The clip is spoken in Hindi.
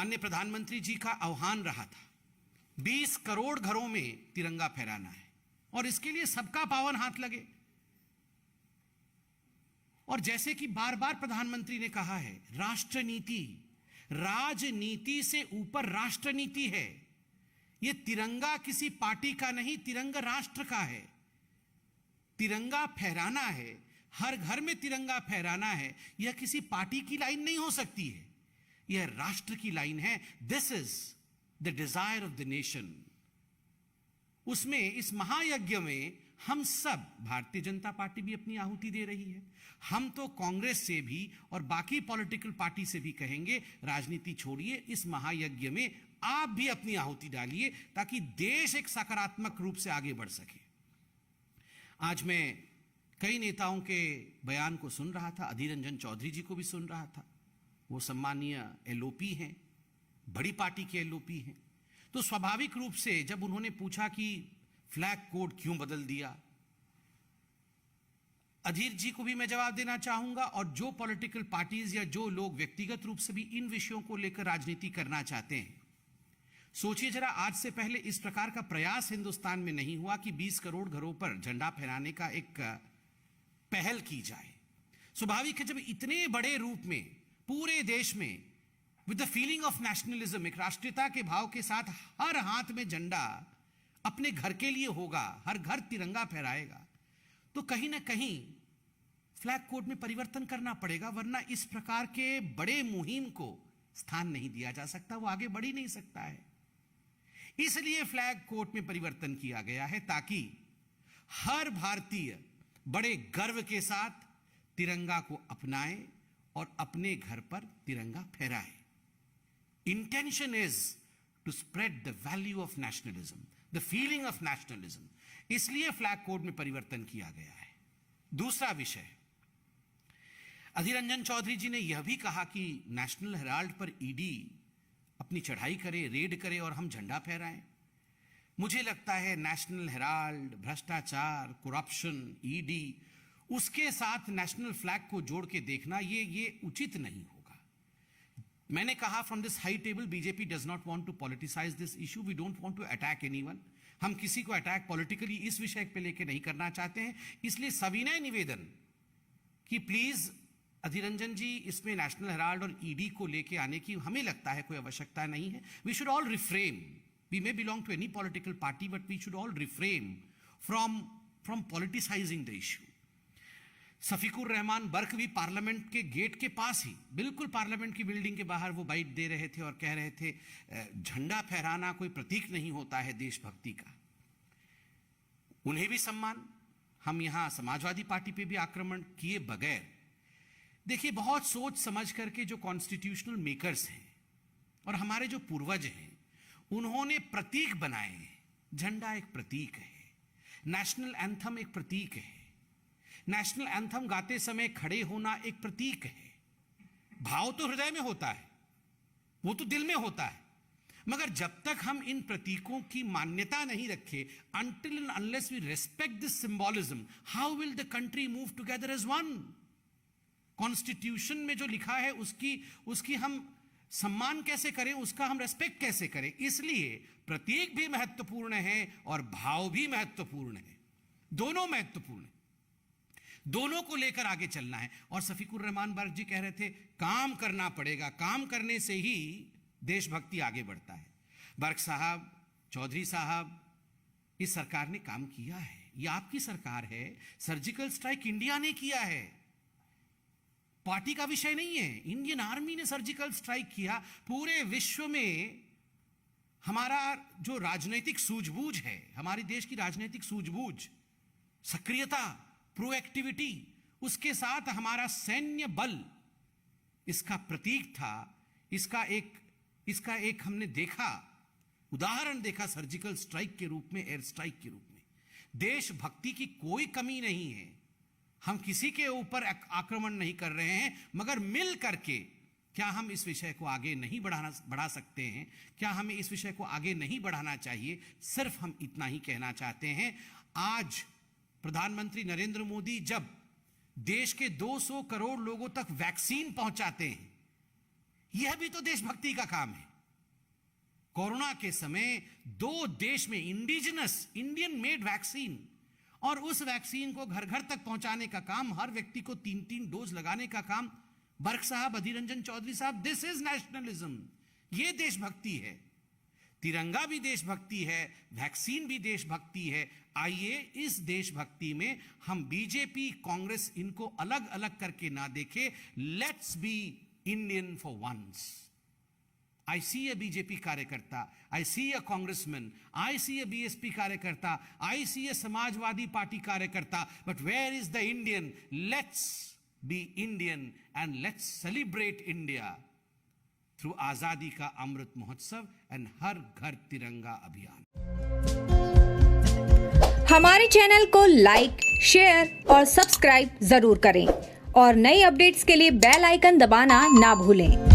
माननीय प्रधानमंत्री जी का आह्वान रहा था 20 करोड़ घरों में तिरंगा फहराना है और इसके लिए सबका पावन हाथ लगे। और जैसे कि बार बार प्रधानमंत्री ने कहा है, राष्ट्रनीति, राजनीति से ऊपर राष्ट्रनीति है। यह तिरंगा किसी पार्टी का नहीं, तिरंगा राष्ट्र का है। तिरंगा फहराना है, हर घर में तिरंगा फहराना है। यह किसी पार्टी की लाइन नहीं हो सकती है, यह राष्ट्र की लाइन है। This is the desire of the nation. उसमें, इस महायज्ञ में हम सब, भारतीय जनता पार्टी भी अपनी आहुति दे रही है। हम तो कांग्रेस से भी और बाकी पॉलिटिकल पार्टी से भी कहेंगे, राजनीति छोड़िए, इस महायज्ञ में आप भी अपनी आहुति डालिए ताकि देश एक सकारात्मक रूप से आगे बढ़ सके। आज मैं कई नेताओं के बयान को सुन रहा था, अधीर रंजन चौधरी जी को भी सुन रहा था। वो सम्मानीय एलओपी हैं, बड़ी पार्टी के एलओपी हैं। तो स्वाभाविक रूप से जब उन्होंने पूछा कि फ्लैग कोड क्यों बदल दिया, अधीर जी को भी मैं जवाब देना चाहूंगा, और जो पॉलिटिकल पार्टीज या जो लोग व्यक्तिगत रूप से भी इन विषयों को लेकर राजनीति करना चाहते हैं, सोचिए जरा, आज से पहले इस प्रकार का प्रयास हिंदुस्तान में नहीं हुआ कि 20 करोड़ घरों पर झंडा फहराने का एक पहल की जाए। स्वाभाविक है, जब इतने बड़े रूप में पूरे देश में with the feeling of nationalism, एक राष्ट्रीयता के भाव के साथ हर हाथ में झंडा अपने घर के लिए होगा, हर घर तिरंगा फहराएगा, तो कहीं ना कहीं फ्लैग कोड में परिवर्तन करना पड़ेगा, वरना इस प्रकार के बड़े मुहिम को स्थान नहीं दिया जा सकता, वो आगे बढ़ ही नहीं सकता है। इसलिए फ्लैग कोड में परिवर्तन किया गया है ताकि हर भारतीय बड़े गर्व के साथ तिरंगा को अपनाए और अपने घर पर तिरंगा फहराए। Intention is to spread the value of nationalism, the feeling of nationalism. इसलिए फ्लैग कोड में परिवर्तन किया गया है। दूसरा विषय, अधीर रंजन चौधरी जी ने यह भी कहा कि नेशनल हेराल्ड पर ईडी अपनी चढ़ाई करे, रेड करे और हम झंडा फहराएं। मुझे लगता है नेशनल हेराल्ड, भ्रष्टाचार, करप्शन, ईडी, उसके साथ नेशनल फ्लैग को जोड़ के देखना ये उचित नहीं होगा। मैंने कहा from this high table, BJP does not want to politicise this issue, we don't want to attack anyone. हम किसी को अटैक पॉलिटिकली इस विषय पे लेके नहीं करना चाहते हैं। इसलिए सविनय निवेदन कि प्लीज अधीर रंजन जी, इसमें नेशनल हेराल्ड और ईडी को लेके आने की हमें लगता है कोई आवश्यकता नहीं है। We should all refrain, we may belong to any political party, but we should all refrain from politicising the issue. Shafiqur Rahman Barq भी पार्लियामेंट के गेट के पास ही, बिल्कुल पार्लियामेंट की बिल्डिंग के बाहर वो बाइट दे रहे थे और कह रहे थे झंडा फहराना कोई प्रतीक नहीं होता है देशभक्ति का। उन्हें भी सम्मान। हम यहां समाजवादी पार्टी पे भी आक्रमण किए बगैर, देखिए, बहुत सोच समझ करके जो कॉन्स्टिट्यूशनल मेकर्स हैं और हमारे जो पूर्वज हैं, उन्होंने प्रतीक बनाए हैं। झंडा एक प्रतीक है, नेशनल एंथम एक प्रतीक है, नेशनल एंथम गाते समय खड़े होना एक प्रतीक है। भाव तो हृदय में होता है, वो तो दिल में होता है, मगर जब तक हम इन प्रतीकों की मान्यता नहीं रखे, until and unless we respect this symbolism, how will the country move together as one? Constitution में जो लिखा है उसकी हम सम्मान कैसे करें, उसका हम रेस्पेक्ट कैसे करें? इसलिए प्रतीक भी महत्वपूर्ण है और भाव भी महत्वपूर्ण है, दोनों महत्वपूर्ण है, दोनों को लेकर आगे चलना है। और सफीकुर रहमान बर्क जी कह रहे थे काम करना पड़ेगा, काम करने से ही देशभक्ति आगे बढ़ता है। बर्क साहब, चौधरी साहब, इस सरकार ने काम किया है, यह आपकी सरकार है। सर्जिकल स्ट्राइक इंडिया ने किया है, पार्टी का विषय नहीं है। इंडियन आर्मी ने सर्जिकल स्ट्राइक किया। पूरे विश्व में हमारा जो राजनीतिक सूझबूझ है, हमारे देश की राजनीतिक सूझबूझ, सक्रियता, प्रोएक्टिविटी, उसके साथ हमारा सैन्य बल इसका प्रतीक था। इसका एक हमने देखा, उदाहरण देखा सर्जिकल स्ट्राइक के रूप में, एयर स्ट्राइक के रूप में। देशभक्ति की कोई कमी नहीं है, हम किसी के ऊपर आक्रमण नहीं कर रहे हैं, मगर मिल करके क्या हम इस विषय को आगे नहीं बढ़ा सकते हैं? क्या हमें इस विषय को आगे नहीं बढ़ाना चाहिए? सिर्फ हम इतना ही कहना चाहते हैं। आज प्रधानमंत्री नरेंद्र मोदी जब देश के 200 करोड़ लोगों तक वैक्सीन पहुंचाते हैं, यह भी तो देशभक्ति का काम है। कोरोना के समय 2 देश में इंडिजिनस इंडियन मेड वैक्सीन और उस वैक्सीन को घर घर तक पहुंचाने का काम, हर व्यक्ति को 3-3 डोज लगाने का काम, बर्क साहब, अधीर रंजन चौधरी साहब, दिस इज नेशनलिज्म। ये देशभक्ति है। तिरंगा भी देशभक्ति है, वैक्सीन भी देशभक्ति है। आइए इस देशभक्ति में हम बीजेपी, कांग्रेस इनको अलग अलग करके ना देखें। Let's be Indian for once. I see a BJP कार्यकर्ता, I see a congressman, I see a BSP कार्यकर्ता, I see a Samajwadi party कार्यकर्ता, but where is the Indian? Let's be Indian and let's celebrate India through आजादी का अमृत महोत्सव and हर घर तिरंगा अभियान। हमारे चैनल को लाइक, शेयर और सब्सक्राइब जरूर करें और नई अपडेट्स के लिए बेल आइकन दबाना ना भूलें।